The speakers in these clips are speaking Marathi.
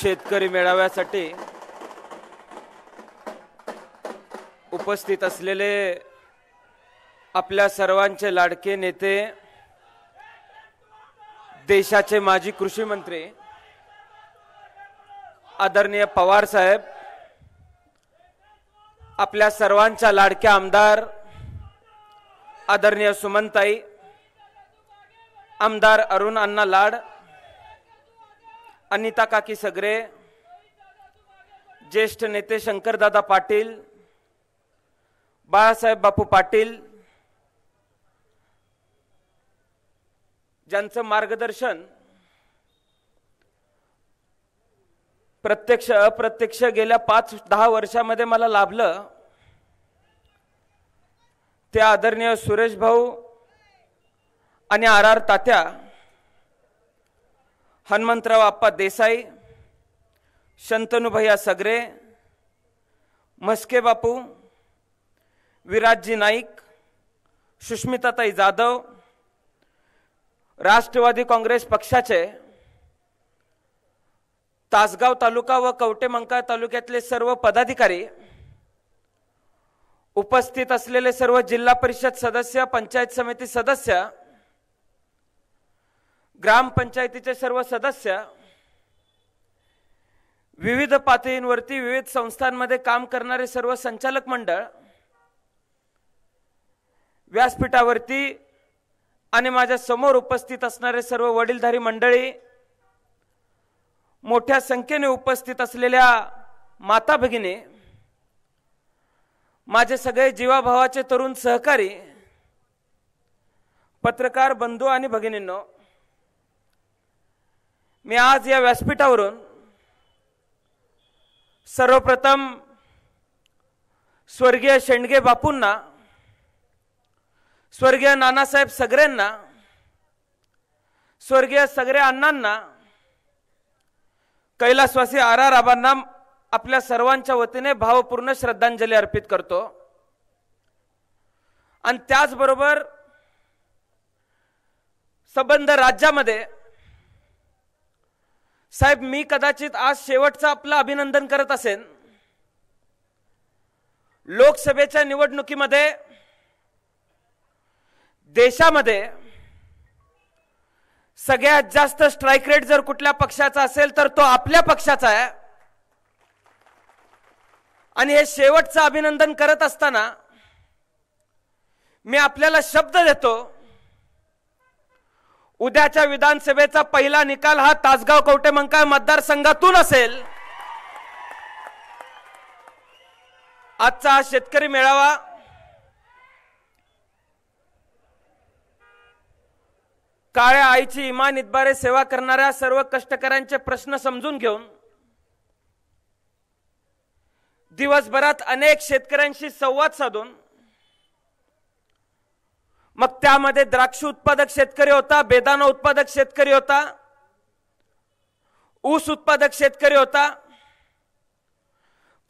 शेतकरी मेळाव्यासाठी उपस्थित असलेले आपल्या सर्वांचे लाडके नेते, देशाचे माजी कृषी मंत्री आदरणीय पवार साहेब, आपल्या सर्वांच्या लाडक्या आमदार आदरणीय सुमनताई, आमदार अरुण अण्णा लाड, अनिता काकी सगरे, ज्येष्ठ नेते शंकरदादा पाटील, बाळासाहेब बापू पाटील, ज्यांचं मार्गदर्शन प्रत्यक्ष अप्रत्यक्ष गेल्या 5-10 वर्षामध्ये मला लाभलं, ते आदरणीय सुरेश भाऊ आणि आर तात्या, हनुमंतराव आप्पा देसाई, शंतनू भैया सगरे, म्हस्के बापू, विराजजी नाईक, सुष्मिताताई जाधव, राष्ट्रवादी काँग्रेस पक्षाचे तासगाव तालुका व कवटेमंकाळ तालुक्यातले सर्व पदाधिकारी, उपस्थित असलेले सर्व जिल्हा परिषद सदस्य, पंचायत समिती सदस्य, ग्रामपंचायतीचे सर्व सदस्य, विविध पातळींवरती विविध संस्थांमध्ये काम करणारे सर्व संचालक मंडळ, व्यासपीठावरती आणि माझ्या समोर उपस्थित असणारे सर्व वडीलधारी मंडळी, मोठ्या संख्येने उपस्थित असलेल्या माता भगिनी, माझे सगळे जीवाभावाचे तरुण सहकारी, पत्रकार बंधू आणि भगिनींनो, मी आज या व्यासपीठावरून सर्वप्रथम स्वर्गीय शेंडगे बापूंना, स्वर्गीय नानासाहेब सगरेंना, स्वर्गीय सगरे अण्णांना, कैलासवासी आर आबांना आपल्या सर्वांच्या वतीने भावपूर्ण श्रद्धांजली अर्पित करतो। आणि त्याचबरोबर संबंध राज्यामध्ये साहेब, मी कदाचित आज शेवटचं आपलं अभिनंदन करत असेन। लोकसभेच्या निवडणुकीमध्ये देशामध्ये सगळ्यात जास्त स्ट्राइक रेट जर कुठल्या पक्षाचा असेल तर तो आपल्या पक्षाचा आहे। आणि हे शेवटचं अभिनंदन करत असताना मी आपल्याला शब्द देतो, उद्याच्या विधानसभेचा पहिला निकाल हा तासगाव कवटेमंकाळ मतदारसंघातून असेल। आजचा हा शेतकरी मेळावा काळ्या आईची इमान इतबारे सेवा करणाऱ्या सर्व कष्टकऱ्यांचे प्रश्न समजून घेऊन दिवसभरात अनेक शेतकऱ्यांशी संवाद साधून, मग त्यामध्ये द्राक्ष उत्पादक शेतकरी होता, बेदाणा उत्पादक शेतकरी होता, ऊस उत्पादक शेतकरी होता,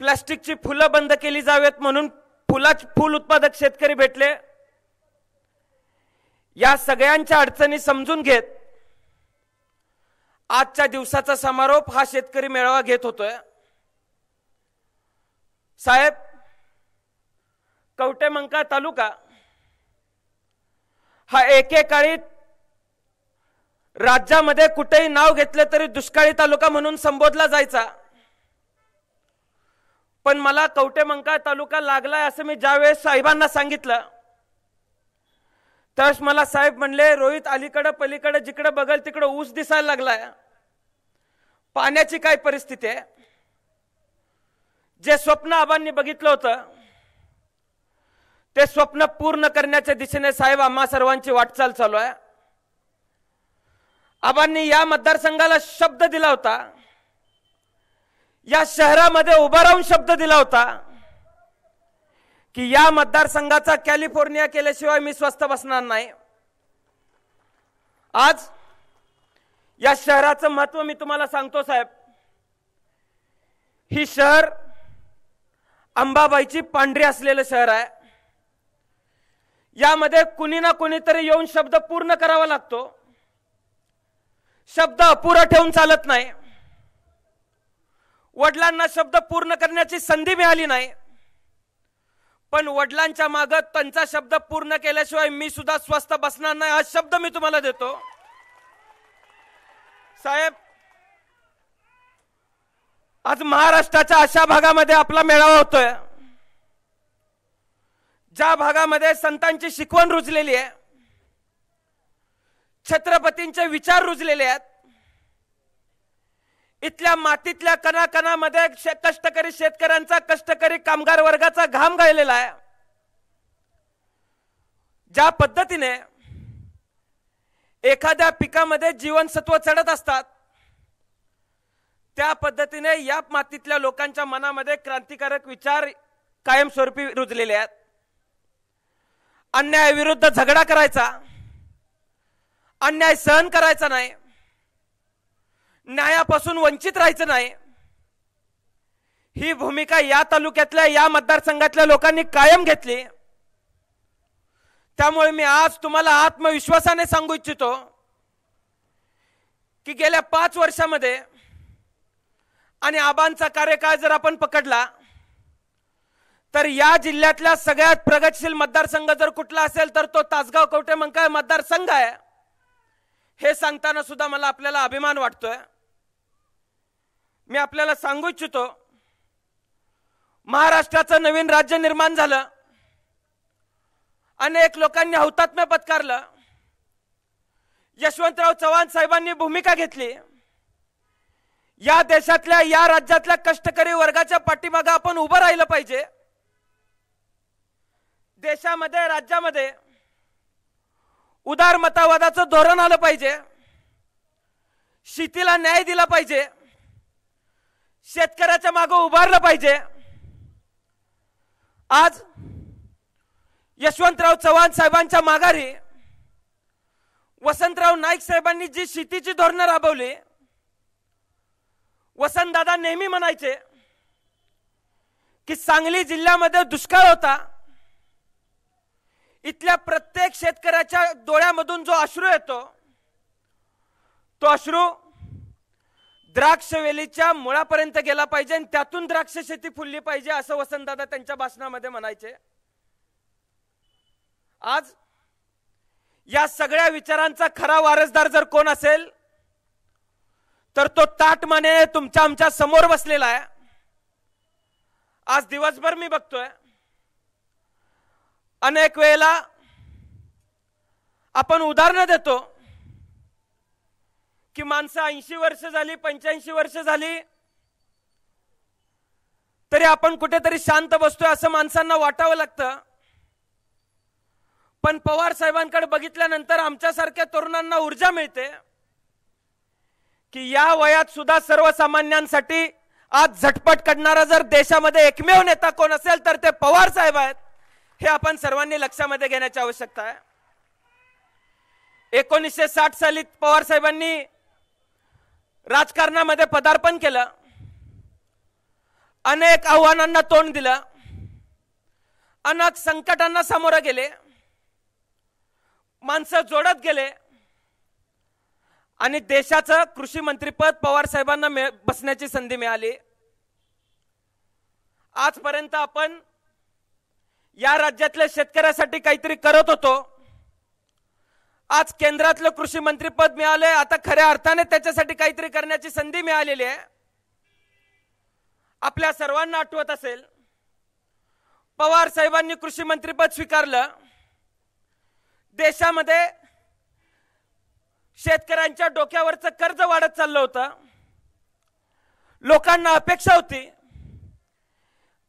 प्लास्टिकची फुलं बंद केली जावेत म्हणून फूल उत्पादक शेतकरी भेटले। या सगळ्यांच्या अडचणी समजून घेत आजच्या दिवसाचा समारोप हा शेतकरी मेळावा घेत होतोय। साहेब, कवटेमंकाळ तालुका हा एकेकाळी राज्यामध्ये कुठेही नाव घेतले तरी दुष्काळी तालुका म्हणून संबोधला जायचा। पण मला कवटेमंकाळ तालुका लागलाय असं मी ज्यावेळेस साहेबांना सांगितलं, त्यावेळेस मला साहेब म्हणले, रोहित, अलीकडे पलीकडे जिकडे बघल तिकडे ऊस दिसायला लागलाय, पाण्याची काय परिस्थिती आहे? जे स्वप्न आबांनी बघितलं होतं ते स्वप्न पूर्ण करण्याच्या दिशेने साहेब आम्हा सर्वांची वाटचाल चालू आहे। आबांनी या मतदारसंघाला शब्द दिला होता, या शहरामध्ये उभा राहून शब्द दिला होता की या मतदारसंघाचा कॅलिफोर्निया केल्याशिवाय मी स्वस्थ बसणार नाही। आज या शहराचं महत्त्व मी तुम्हाला सांगतो साहेब। ही शहर अंबाबाईची पांढरी असलेलं शहर आहे। यामध्ये कुणी ना कुणीतरी येऊन शब्द पूर्ण करावा लागतो, शब्द अपुरा ठेवून चालत नाही। वडिलांना शब्द पूर्ण करण्याची संधी मिळाली नाही, पण वडिलांच्या मागे त्यांचा शब्द पूर्ण केल्याशिवाय मी सुद्धा स्वस्थ बसणार नाही, हा शब्द मी तुम्हाला देतो. साहेब, आज महाराष्ट्राच्या अशा भागामध्ये आपला मेळावा होतोय ज्या भागामध्ये संतांची शिकवण रुजलेली आहे, छत्रपतींचे विचार रुजलेले आहेत. इथल्या मातीतल्या कणाकणामध्ये कष्टकरी शेतकऱ्यांचा, कष्टकरी कामगार वर्गाचा घाम गाळलेला आहे. ज्या पद्धतीने एखाद्या पिकामध्ये जीवनसत्व चढत असतात, त्या पद्धतीने या मातीतल्या लोकांच्या मनामध्ये क्रांतिकारक विचार कायमस्वरूपी रुजलेले आहेत. अन्यायाविरुद्ध झगडा करायचा, अन्याय सहन करायचा नाही, न्यायापासून वंचित राहायचं नाही, ही भूमिका या तालुक्यातल्या, या मतदारसंघातल्या लोकांनी कायम घेतली. त्यामुळे मी आज तुम्हाला आत्मविश्वासाने सांगू इच्छितो की गेल्या 5 वर्षामध्ये आणि आबांचा कार्यकाळ जर आपण पकडला तर या जिल्ह्यातल्या सगळ्यात प्रगतशील मतदारसंघ जर कुठला असेल तर तो तासगाव कवठेमंकाळ मतदारसंघ आहे. हे सांगताना सुद्धा मला आपल्याला अभिमान वाटतोय. मी आपल्याला सांगू इच्छितो, महाराष्ट्राचं नवीन राज्य निर्माण झालं, अनेक लोकांनी हौतात्म्य पत्कारलं, यशवंतराव चव्हाण साहेबांनी भूमिका घेतली. या देशातल्या, या राज्यातल्या कष्टकरी वर्गाच्या पाठीमागे आपण उभं राहिलं पाहिजे. देशामध्ये, राज्यामध्ये उदारमतवादाचं धोरण आलं पाहिजे. शेतीला न्याय दिला पाहिजे, शेतकऱ्याच्या मागे उभारलं पाहिजे. आज यशवंतराव चव्हाण साहेबांच्या माघारी वसंतराव नाईक साहेबांनी जी शेतीची धोरणं राबवली, वसंतदादा नेहमी म्हणायचे की सांगली जिल्ह्यामध्ये दुष्काळ होता, इथल्या प्रत्येक शेतकऱ्याच्या डोळ्यामधून जो अश्रू येतो तो अश्रू द्राक्ष वेलीच्या मुळापर्यंत गेला पाहिजे आणि त्यातून द्राक्ष शेती फुलली पाहिजे, असं वसंतदादा त्यांच्या भाषणामध्ये म्हणायचे. आज या सगळ्या विचारांचा खरा वारसदार जर कोण असेल तर तो ताटमाने तुमच्या आमच्या समोर बसलेला आहे. आज दिवसभर मी बघतोय, अनेक वेळेला आपण उदाहरणं देतो की माणसं 80 वर्ष झाली, 85 वर्ष झाली तरी आपण कुठेतरी शांत बसतोय असं माणसांना वाटावं लागतं. पण पवार साहेबांकडे बघितल्यानंतर आमच्यासारख्या तरुणांना ऊर्जा मिळते की या वयात सुद्धा सर्वसामान्यांसाठी आज झटपट करणारा जर देशामध्ये एकमेव नेता कोण असेल तर ते पवार साहेब आहेत. हे आपण सर्वांनी लक्षामध्ये घेण्याची आवश्यकता आहे. 1960 साली पवार साहेबांनी राजकारणामध्ये पदार्पण केलं, अनेक आव्हानांना तोंड दिलं, अनेक संकटांना सामोरे गेले, माणसं जोडत गेले आणि देशाचं कृषी मंत्रीपद पवार साहेबांना बसण्याची संधी मिळाली. आजपर्यंत आपण या राज्यातल्या शेतकऱ्यासाठी काहीतरी करत होतो. आज केंद्रातलं कृषी मंत्रीपद मिळाले, आता खऱ्या अर्थाने त्याच्यासाठी काहीतरी करण्याची संधी मिळालेली आहे. आपल्या सर्वांना आठवत असेल, पवार साहेबांनी कृषी मंत्रीपद स्वीकारलं, देशामध्ये शेतकऱ्यांच्या डोक्यावरचं कर्ज वाढत चाललं होतं. लोकांना अपेक्षा होती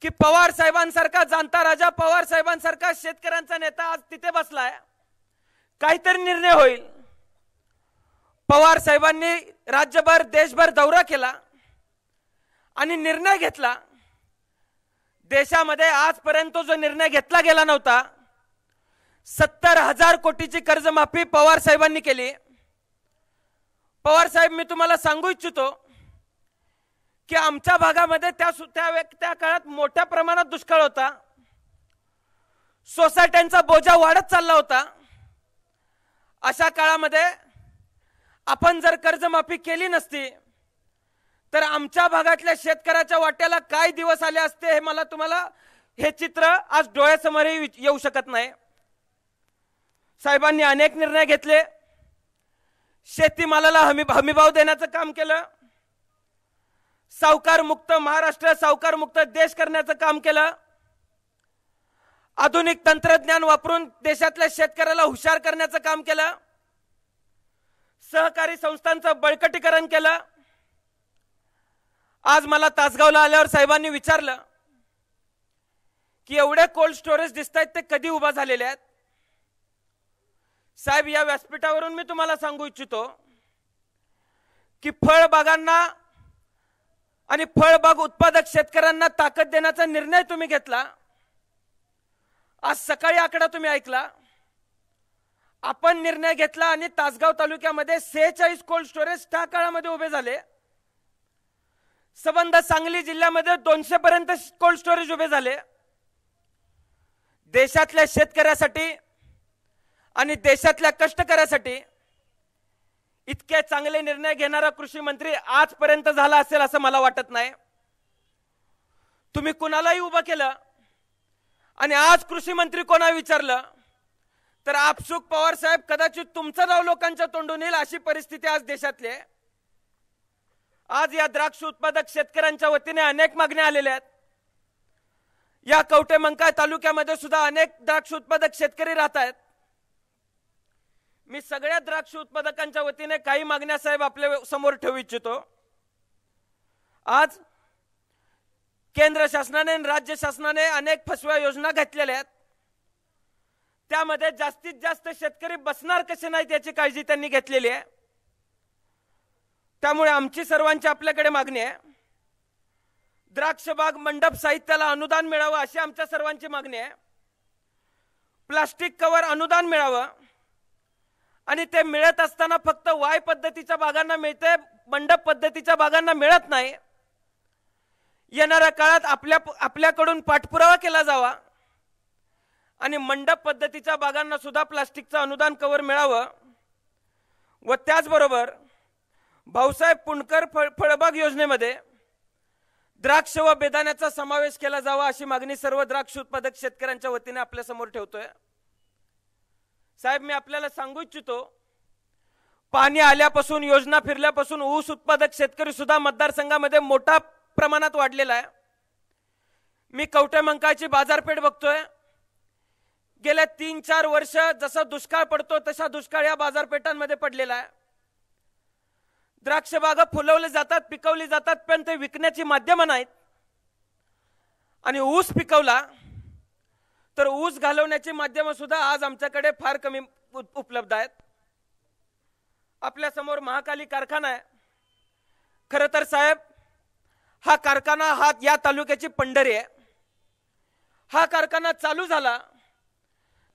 की पवार साहेबांसारखा जाणता राजा, पवार साहेबांसारखा शेतकऱ्यांचा नेता आज तिथे बसलाय, काहीतरी निर्णय होईल. पवार साहेबांनी राज्यभर, देशभर दौरा केला आणि निर्णय घेतला. देशामध्ये आजपर्यंत जो निर्णय घेतला गेला नव्हता, 70,000 कोटीची कर्जमाफी पवार साहेबांनी केली. पवार साहेब, मी तुम्हाला सांगू इच्छितो की आमच्या भागामध्ये त्या काळात मोठ्या प्रमाणात दुष्काळ होता, सोसायट्यांचा बोजा वाढत चालला होता. अशा काळामध्ये आपण जर कर्जमाफी केली नसती तर आमच्या भागातल्या शेतकऱ्याच्या वाट्याला काय दिवस आले असते हे मला तुम्हाला हे चित्र आज डोळ्यासमोरही येऊ शकत नाही. साहेबांनी अनेक निर्णय घेतले. शेतीमालाला हमीभाव देण्याचं काम केलं. सावकार मुक्त महाराष्ट्र, सावकार मुक्त देश करण्याचं काम केलं. आधुनिक तंत्रज्ञान वापरून देशातल्या शेतकऱ्याला हुशार करण्याचं काम केलं. सहकारी संस्थांचं बळकटीकरण केलं. आज मला तासगावला आल्यावर साहेबांनी विचारलं की एवढे कोल्ड स्टोरेज दिसतायत ते कधी उभा झालेले आहेत. साहेब, या व्यासपीठावरून मी तुम्हाला सांगू इच्छितो की फळबागांना आणि फळबाग उत्पादक शेतकऱ्यांना ताकद देण्याचा निर्णय तुम्ही घेतला. आज सकाळी आकडा तुम्ही ऐकला. आपण निर्णय घेतला आणि तासगाव तालुक्यामध्ये 46 कोल्ड स्टोरेज त्या काळामध्ये उभे झाले. संबंध सांगली जिल्ह्यामध्ये 200 पर्यंत कोल्ड स्टोरेज उभे झाले. देशातल्या शेतकऱ्यासाठी आणि देशातल्या कष्टकऱ्यासाठी इतके चांगले निर्णय घेणारा कृषी मंत्री आजपर्यंत झाला असेल असं मला वाटत नाही. तुम्ही कुणालाही उभं केलं आणि आज कृषी मंत्री कोणा विचारलं तर आपसुक पवार साहेब कदाचित तुमचं नाव लोकांच्या तोंडून येईल अशी परिस्थिती आज देशातली आहे. आज या द्राक्ष उत्पादक शेतकऱ्यांच्या वतीने अनेक मागण्या आलेल्या आहेत. या कवठेमंकाळ तालुक्यामध्ये सुद्धा अनेक द्राक्ष उत्पादक शेतकरी राहत आहेत. मी सगळ्या द्राक्ष उत्पादकांच्या वतीने काही मागण्या साहेब आपल्या समोर ठेवू इच्छितो. आज केंद्र शासनाने आणि राज्य शासनाने अनेक फसव्या योजना घातलेल्या आहेत. त्यामध्ये जास्तीत जास्त शेतकरी बसणार कसे नाहीत याची काळजी त्यांनी घेतलेली आहे. त्यामुळे आमची सर्वांची आपल्याकडे मागणी आहे. द्राक्ष बाग मंडप साहित्याला अनुदान मिळावं अशी आमच्या सर्वांची मागणी आहे. प्लास्टिक कव्हर अनुदान मिळावं आणि ते मिळत असताना फक्त वाय पद्धतीच्या बागांना मिळते, मंडप पद्धतीच्या बागांना मिळत नाही. येणाऱ्या काळात आपल्याकडून पाठपुरावा केला जावा आणि मंडप पद्धतीच्या बागांना सुद्धा प्लास्टिकचं अनुदान कव्हर मिळावं. व त्याचबरोबर भाऊसाहेब पुणकर फळबाग योजनेमध्ये द्राक्ष व बेदाण्याचा समावेश केला जावा अशी मागणी सर्व द्राक्ष उत्पादक शेतकऱ्यांच्या वतीने आपल्या समोर ठेवतोय. साहेब, मी आपल्याला सांगू इच्छितो, पाणी आल्यापासून योजना फिरल्यापासून ऊस उत्पादक शेतकरी सुद्धा मतदारसंघामध्ये मोठ्या प्रमाणात वाढलेला आहे. मी कवठेमंकाळची बाजारपेठ बघतोय. गेल्या 3-4 वर्ष जसा दुष्काळ पडतो तसा दुष्काळ या बाजारपेठांमध्ये पडलेला आहे. द्राक्ष बागा फुलवले जातात, पिकवली जातात, पण ते विकण्याची माध्यमं नाहीत. आणि ऊस पिकवला तर ऊस घालवण्याची माध्यमं सुद्धा आज आमच्याकडे फार कमी उपलब्ध आहेत. आपल्या समोर महाकाली कारखाना आहे. खरं तर साहेब, हा कारखाना हा या तालुक्याची पंढरी आहे. हा कारखाना चालू झाला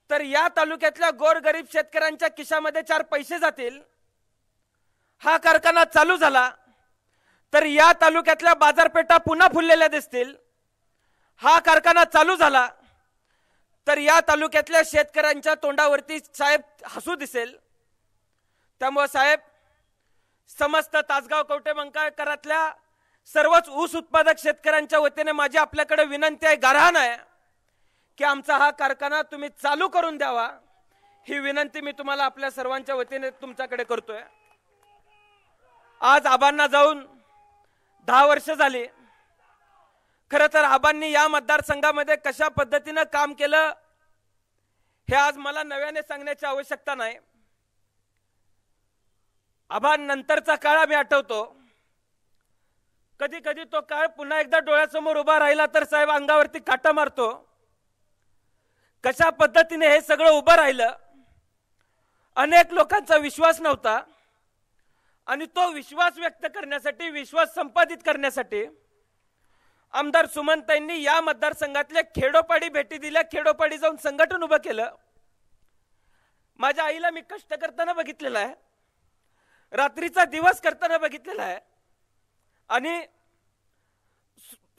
तर या तालुक्यातल्या गोरगरीब शेतकऱ्यांच्या खिशामध्ये 4 पैसे जातील. हा कारखाना चालू झाला तर या तालुक्यातल्या बाजारपेठा पुन्हा फुललेल्या दिसतील. हा कारखाना चालू झाला तर या तालुक्यातल्या शेतकऱ्यांच्या तोंडावरती साहेब हसू दिसेल. त्यामुळे साहेब, समस्त तासगाव कवठेमंकाळकरातल्या सर्वच ऊस उत्पादक शेतकऱ्यांच्या वतीने माझी आपल्याकडे विनंती आहे, गारहाण आहे की आमचा हा कारखाना तुम्ही चालू करून द्यावा. ही विनंती मी तुम्हाला आपल्या सर्वांच्या वतीने तुमच्याकडे करतोय. आज आबांना जाऊन 10 वर्ष झाली. खरं तर आबांनी या मतदारसंघामध्ये कशा पद्धतीने काम केलं हे आज मला नव्याने सांगण्याची आवश्यकता नाही. आबांनंतरचा काळ आम्ही आठवतो. कधी कधी तो काळ पुन्हा एकदा डोळ्यासमोर उभा राहिला तर साहेब अंगावरती काटा मारतो. कशा पद्धतीने हे सगळं उभं राहिलं. अनेक लोकांचा विश्वास नव्हता आणि तो विश्वास व्यक्त करण्यासाठी, विश्वास संपादित करण्यासाठी आमदार सुमनताईंनी या मतदारसंघातले खेडोपाडी भेटी दिल्या. खेडोपाडी जाऊन संघटन उभं केलं. माझ्या आईला मी कष्ट करताना बघितलेला आहे, रात्रीचा दिवस करताना बघितलेला आहे आणि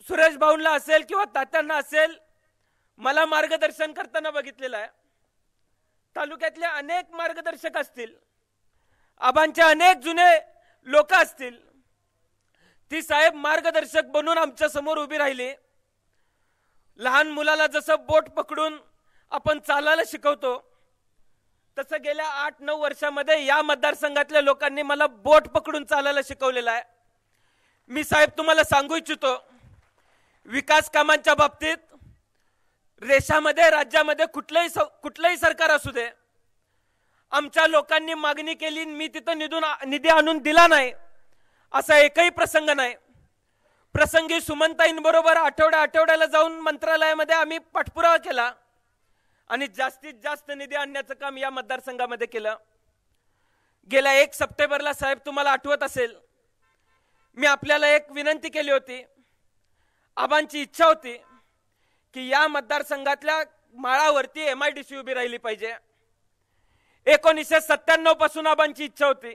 सुरेश भाऊंना असेल किंवा तात्यांना असेल मला मार्गदर्शन करताना बघितलेलं आहे. तालुक्यातले अनेक मार्गदर्शक असतील, आबांचे अनेक जुने लोक असतील, ती साहेब मार्गदर्शक बनून आमच्या समोर उभी राहिली. लहान मुलाला जसं बोट पकडून आपण चालायला शिकवतो तसं गेल्या 8-9 वर्षामध्ये या मतदारसंघातल्या लोकांनी मला बोट पकडून चालायला शिकवलेलं आहे. मी साहेब तुम्हाला सांगू इच्छितो, विकास कामांच्या बाबतीत देशामध्ये राज्यामध्ये कुठलंही सरकार असू दे, आमच्या लोकांनी मागणी केली, मी तिथं निधी आणून दिला नाही असा एकही प्रसंग नाही. प्रसंगी सुमनताईंबरोबर आठवड्याला जाऊन मंत्रालयामध्ये आम्ही पाठपुरावा केला आणि जास्तीत जास्त निधी आणण्याचं काम या मतदारसंघामध्ये केलं. गेल्या 1 सप्टेंबरला साहेब तुम्हाला आठवत असेल, मी आपल्याला एक विनंती केली होती. आबांची इच्छा होती की या मतदारसंघातल्या माळावरती MIDC उभी राहिली पाहिजे. 1997 पासून आबांची इच्छा होती.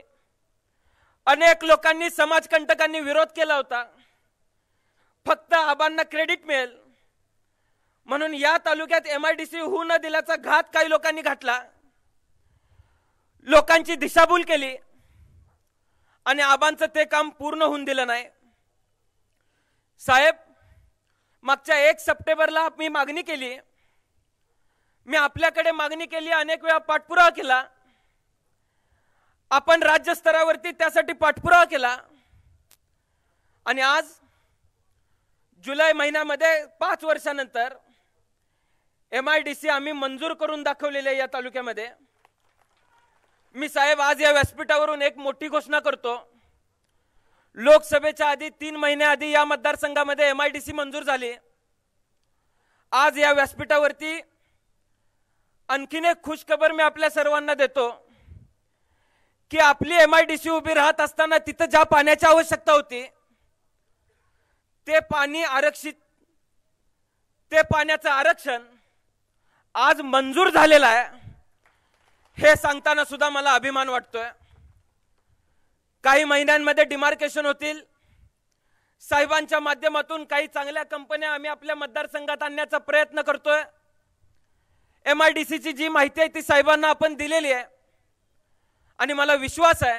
अनेक लोकांनी, समाजकंटकांनी विरोध केला होता. फक्त आबांना क्रेडिट मिळेल म्हणून या तालुक्यात MIDC होऊ न दिल्याचा घात काही लोकांनी घातला. लोकांची दिशाभूल केली आणि आबांचं ते काम पूर्ण होऊन दिलं नाही. साहेब, मागच्या 1 सप्टेंबरला मी मागणी केली. मी आपल्याकडे मागणी केली, अनेक वेळा पाठपुरावा केला. आपण राज्य स्तरावरती त्यासाठी पाठपुरावा केला आणि आज जुलै महिन्यामध्ये 5 वर्षानंतर MIDC आम्ही मंजूर करून दाखवलेले या तालुक्यामध्ये. मी साहेब आज या व्यासपीठावरून एक मोठी घोषणा करतो. लोकसभेच्या आधी 3 महिन्याआधी या मतदारसंघामध्ये MIDC मंजूर झाली. आज या व्यासपीठावरती आणखीन एक खुशखबर मी आपल्या सर्वांना देतो की आपली MIDC उभी राहत असताना तिथं ज्या पाण्याची आवश्यकता होती ते पाण्याचं आरक्षण आज मंजूर झालेलं आहे. हे सांगताना सुद्धा मला अभिमान वाटतोय. काही महिन्यांमध्ये डिमार्केशन होतील. साहेबांच्या माध्यमातून काही चांगल्या कंपन्या आम्ही आपल्या मतदारसंघात आणण्याचा प्रयत्न करतोय. MIDCची जी माहिती आहे ती साहेबांना आपण दिलेली आहे आणि मला विश्वास आहे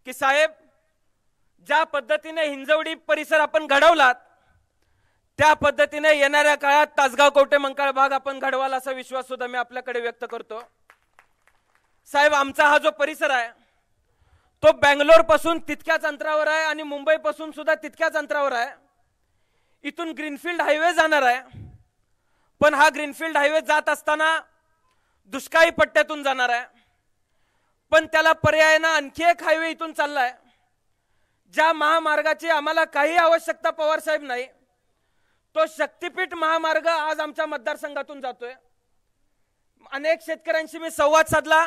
की साहेब, ज्या पद्धतीने हिंजवडी परिसर आपण घडवलात त्या पद्धतीने येणाऱ्या काळात तासगाव, कवठे मंकाळ भाग आपण घडवाल असा विश्वास सुद्धा मी आपल्याकडे व्यक्त करतो. साहेब, आमचा हा जो परिसर आहे तो बेंगलोर पासून तितक्याच अंतरावर आहे आणि मुंबई पासून सुद्धा तितक्याच अंतरावर आहे. इथून ग्रीनफील्ड हायवे जाणार आहे, पण हा ग्रीनफील्ड हायवे जात असताना दुष्काळी पट्ट्यातून जाणार आहे. पण त्याला पर्यायाने आणखी एक हायवे इथून चाललाय. ज्या महामार्गाची आम्हाला काही आवश्यकता पवार साहेब नाही, तो शक्तीपीठ महामार्ग आज आमच्या मतदारसंघातून जातोय. अनेक शेतकऱ्यांशी मी संवाद साधला.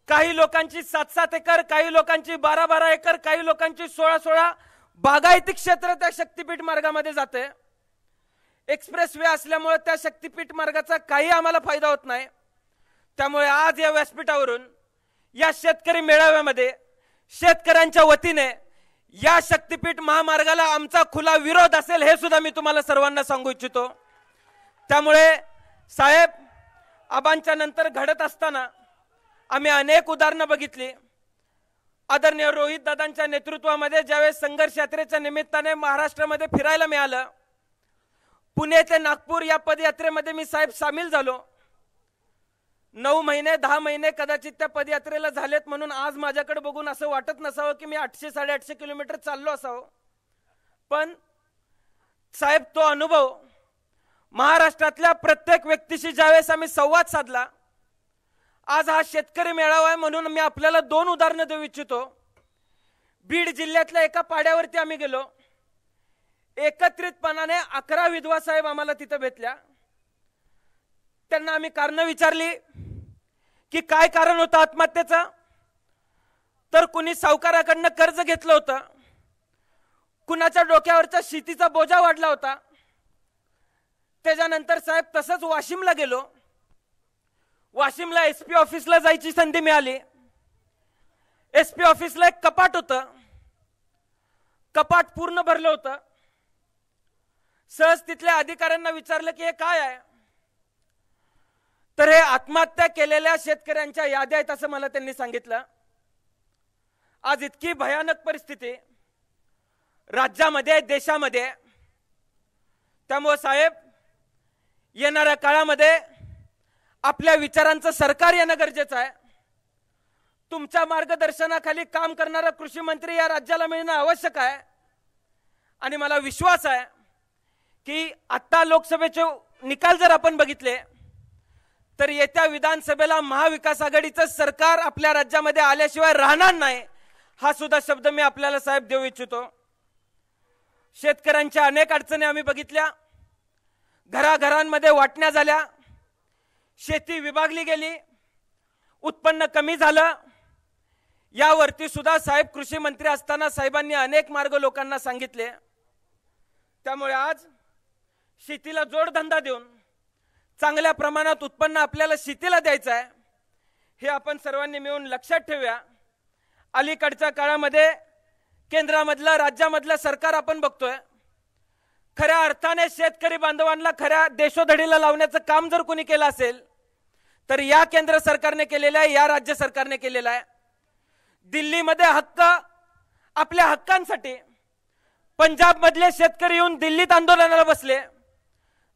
काही लोकांची 7-7 एकर, काही लोकांची 12-12 एकर, काही लोकांची 16-16 बागायती क्षेत्र त्या शक्तीपीठ मार्गामध्ये जाते. एक्सप्रेस वे असल्यामुळे त्या शक्तीपीठ मार्गाचा काही आम्हाला फायदा होत नाही. त्यामुळे आज या व्यासपीठावरून या शेतकरी मेळाव्यामध्ये शेतकऱ्यांच्या वतीने या शक्तीपीठ महामार्गाला आमचा खुला विरोध असेल हे सुद्धा मी तुम्हाला सर्वांना सांगू इच्छितो. त्यामुळे साहेब, आबांच्या नंतर घडत असताना आम्ही अनेक उदाहरणं बघितली. आदरणीय रोहित दादांच्या नेतृत्वामध्ये ज्यावेळेस संघर्ष यात्रेच्या निमित्ताने महाराष्ट्रामध्ये फिरायला मिळालं, पुणे ते नागपूर या पदयात्रेमध्ये मी साहेब सामील झालो. 9 महिने 10 महिने कदाचित त्या पदयात्रेला झालेत म्हणून आज माझ्याकडे बघून असं वाटत नसावं की मी 800-850 किलोमीटर चाललो असावं. पण साहेब, तो अनुभव महाराष्ट्रातल्या प्रत्येक व्यक्तीशी ज्यावेळेस आम्ही संवाद साधला, आज हा शेतकरी मेळावा आहे म्हणून मी आपल्याला 2 उदाहरणं देऊ इच्छितो. बीड जिल्ह्यातल्या एका पाड्यावरती आम्ही गेलो. एकत्रितपणाने 11 विधवा साहेब आम्हाला तिथे भेटल्या. त्यांना आम्ही कारण विचारली की काय कारण होतं आत्महत्येचं. तर कुणी सावकाराकडनं कर्ज घेतलं होतं, कुणाच्या डोक्यावरचा शेतीचा बोजा वाढला होता. त्याच्यानंतर साहेब तसंच वाशिमला गेलो. वाशिमला SP ऑफिसला जायची संधी मिळाली. SP ऑफिसला एक कपाट होतं, कपाट पूर्ण भरलं होतं. सहज तिथल्या अधिकाऱ्यांना विचारलं की हे काय आहे. तर हे आत्महत्या केलेल्या शेतकऱ्यांच्या याद्या आहेत असं मला त्यांनी सांगितलं. आज इतकी भयानक परिस्थिती, राज्यामध्ये देशामध्ये। त्यामुळे साहेब, येणाऱ्या काळामध्ये आपल्या विचारांचं सरकार येणं गरजेचं आहे। तुमच्या मार्गदर्शनाखाली काम करणारा कृषी मंत्री या राज्याला मिळणं आवश्यक आहे। आणि मला विश्वास आहे की आता लोकसभेचे निकाल जर आपण बघितले तर येत्या विधानसभेला महाविकास आघाडीचं सरकार आपल्या राज्यामध्ये आल्याशिवाय राहणार नाही, हा सुद्धा शब्द मी आपल्याला साहेब देऊ इच्छितो। शेतकऱ्यांच्या अनेक अडचणी आम्ही बघितल्या, घराघरांमध्ये वाटण्या झाल्या, शेती विभागली गेली, उत्पन्न कमी झालं। यावरती सुद्धा साहेब कृषी मंत्री असताना साहेबांनी अनेक मार्ग लोकांना सांगितले। त्यामुळे आज शेतीला जोडधंदा देऊन चांगल्या प्रमाणात उत्पन्न आपल्याला शेतीला द्यायचं आहे, हे आपण सर्वांनी मिळून लक्षात ठेवूया। अलीकडच्या काळामध्ये केंद्रामधलं राज्यामधलं सरकार आपण बघतोय, खऱ्या अर्थाने शेतकरी बांधवांना खऱ्या देशोधडीला लावण्याचं काम जर कोणी केलं असेल तर या केंद्र सरकारने केलेलं आहे, या राज्य सरकारने केलेलं आहे। दिल्लीमध्ये हक्क, आपल्या हक्कांसाठी पंजाब मधले शेतकरी येऊन दिल्लीत आंदोलनाला बसले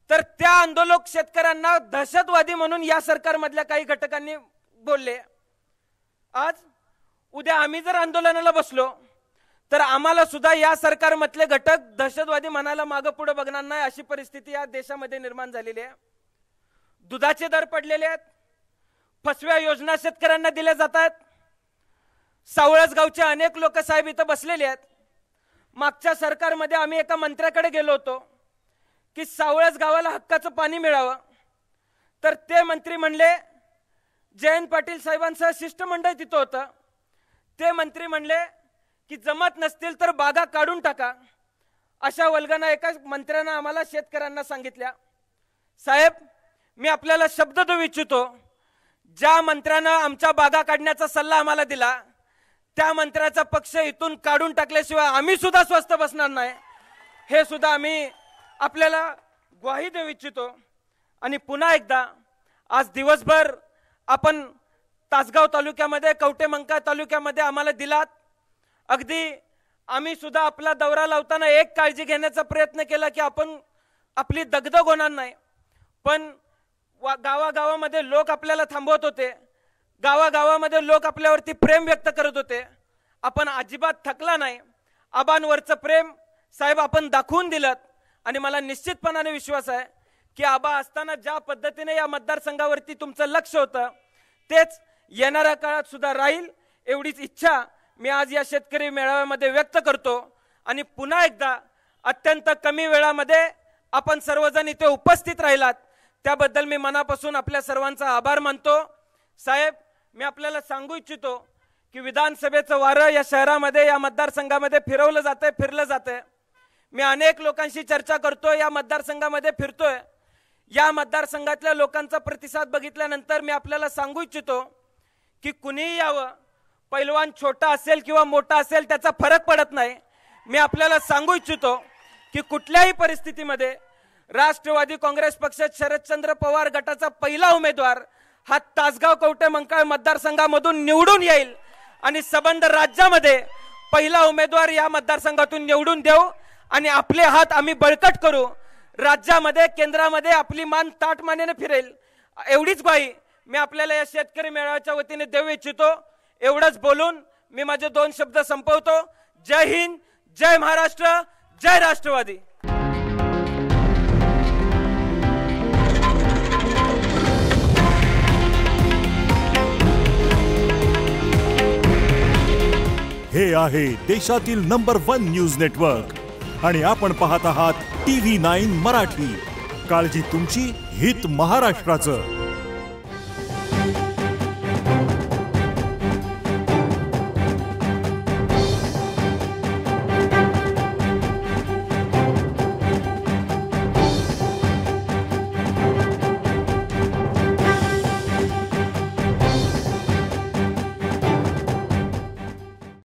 तर त्या आंदोलक शेतकऱ्यांना दहशतवादी म्हणून या सरकारमधल्या काही घटकांनी बोलले। आज उद्या आम्ही जर आंदोलनाला बसलो तर आम्हाला सुद्धा या सरकारमधले घटक दहशतवादी म्हणायला मागे पुढे बघणार नाही, अशी परिस्थिती या देशामध्ये निर्माण झालेली आहे। दुधाचे दर पडलेले आहेत, फसव्या योजना शेतकऱ्यांना दिल्या जात आहेत। सावळसगावचे अनेक लोक साहेब इथं बसलेले आहेत। मागच्या सरकारमध्ये आम्ही एका मंत्र्याकडे गेलो होतो की सावळस गावाला हक्काचं पाणी मिळावं, तर ते मंत्री म्हणले, जयंत पाटील साहेबांसह शिष्टमंडळ तिथं होतं, ते मंत्री म्हणले की जमत नसतील तर बागा काढून टाका। अशा वल्गना एका मंत्र्यानं आम्हाला शेतकऱ्यांना सांगितल्या। साहेब, मी आपल्याला शब्द देऊ इच्छितो, ज्या मंत्र्यानं आमच्या बागा काढण्याचा सल्ला आम्हाला दिला त्या मंत्र्याचा पक्ष इथून काढून टाकल्याशिवाय आम्ही सुद्धा स्वस्थ बसणार नाही, हे सुद्धा आम्ही आपल्याला ग्वाही देऊ इच्छितो। आणि पुन्हा एकदा आज दिवसभर आपण तासगाव तालुक्यामध्ये, कवटेमंका तालुक्यामध्ये आम्हाला दिलात। अगदी आम्ही सुद्धा आपला दौरा लावताना एक काळजी घेण्याचा प्रयत्न केला की आपण आपली दगदग होणार नाही, पण गावागावामध्ये लोक आपल्याला थांबवत होते, गावागावामध्ये लोक आपल्यावरती प्रेम व्यक्त करत होते। आपण अजिबात थकला नाही, आबांवरचं प्रेम साहेब आपण दाखवून दिलं। आणि मला निश्चितपणाने विश्वास आहे की आबा असताना ज्या पद्धतीने या मतदारसंघावरती तुमचं लक्ष होतं तेच येणाऱ्या काळात सुद्धा राहील, एवढीच इच्छा मी आज या शेतकरी मेळाव्यामध्ये व्यक्त करतो। आणि पुन्हा एकदा अत्यंत कमी वेळामध्ये आपण सर्वजण इथे उपस्थित राहिलात त्याबद्दल मी मनापासून आपल्या सर्वांचा आभार मानतो। साहेब, मी आपल्याला सांगू इच्छितो की विधानसभेचं वारं या शहरामध्ये, या मतदारसंघामध्ये फिरवलं जातंय, फिरलं जातंय। मी अनेक लोकांशी चर्चा करतोय, या मतदारसंघामध्ये फिरतोय। या मतदारसंघातल्या लोकांचा प्रतिसाद बघितल्यानंतर मी आपल्याला सांगू इच्छितो की कुणीही यावं, पैलवान छोटा असेल किंवा मोठा असेल त्याचा फरक पडत नाही। मी आपल्याला सांगू इच्छितो की कुठल्याही परिस्थितीमध्ये राष्ट्रवादी काँग्रेस पक्षात शरदचंद्र पवार गटाचा पहिला उमेदवार हा तासगाव कवटेमंकाळ मतदारसंघामधून निवडून येईल आणि संबंध राज्यामध्ये पहिला उमेदवार या मतदारसंघातून निवडून देऊ आणि आपले हात आम्ही बळकट करू। राज्यामध्ये, केंद्रामध्ये आपली मान ताटमानेने फिरेल, एवढीच ग्वाही मी आपल्याला या शेतकरी मेळाव्याच्या वतीने देऊ इच्छितो। एवढंच बोलून मी माझे 2 शब्द संपवतो। जय हिंद, जय महाराष्ट्र, जय राष्ट्रवादी। हे आहे देशातील नंबर 1 न्यूज नेटवर्क आणि आपण पाहत आहात TV9 मराठी। काळजी तुमची, हित महाराष्ट्राचं।